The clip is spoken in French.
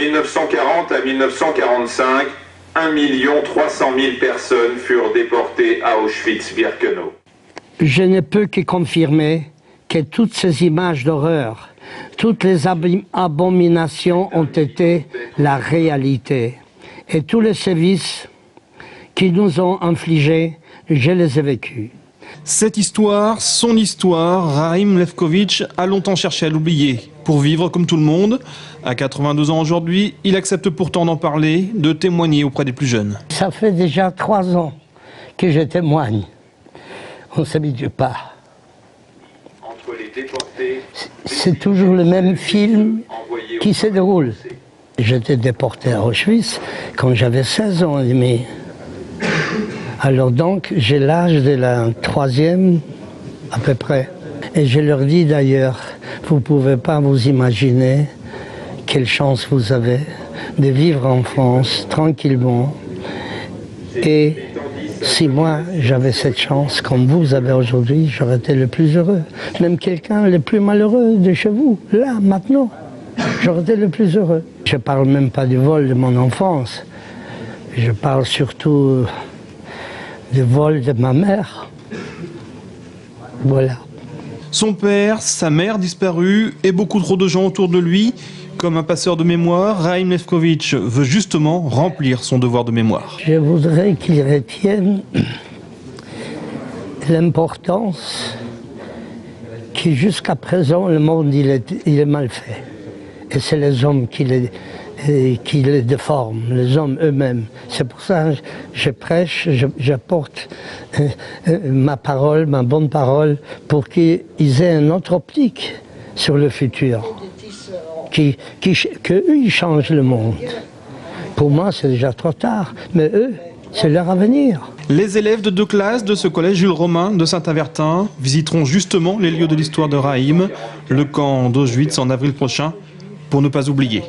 1940 à 1945, 1 300 000 personnes furent déportées à Auschwitz-Birkenau. Je ne peux que confirmer que toutes ces images d'horreur, toutes les abominations ont été la réalité. Et tous les sévices qui nous ont infligés, je les ai vécus. Cette histoire, son histoire, Raïm Lefkovitch a longtemps cherché à l'oublier. Pour vivre comme tout le monde, à 82 ans aujourd'hui, il accepte pourtant d'en parler, de témoigner auprès des plus jeunes. Ça fait déjà 3 ans que je témoigne. On ne s'habitue pas. C'est toujours le même film qui se déroule. J'étais déporté à Auschwitz quand j'avais 16 ans et demi. Alors donc, j'ai l'âge de la 3e à peu près. Et je leur dis d'ailleurs, vous ne pouvez pas vous imaginer quelle chance vous avez de vivre en France tranquillement. Et si moi j'avais cette chance comme vous avez aujourd'hui, j'aurais été le plus heureux. Même quelqu'un le plus malheureux de chez vous, là, maintenant, j'aurais été le plus heureux. Je ne parle même pas du vol de mon enfance. Je parle surtout du vol de ma mère. Voilà. Son père, sa mère disparue et beaucoup trop de gens autour de lui. Comme un passeur de mémoire, Raïm Lefkovitch veut justement remplir son devoir de mémoire. Je voudrais qu'il retienne l'importance que jusqu'à présent le monde il est mal fait. Et c'est les hommes qui les déforment, les hommes eux-mêmes. C'est pour ça que je prêche, j'apporte ma parole, ma bonne parole, pour qu'ils aient une autre optique sur le futur. Qu'eux, ils changent le monde. Pour moi, c'est déjà trop tard, mais eux, c'est leur avenir. Les élèves de 2 classes de ce collège Jules Romain de Saint-Avertin visiteront justement les lieux de l'histoire de Raïm, le camp d'Auschwitz en avril prochain, pour ne pas oublier.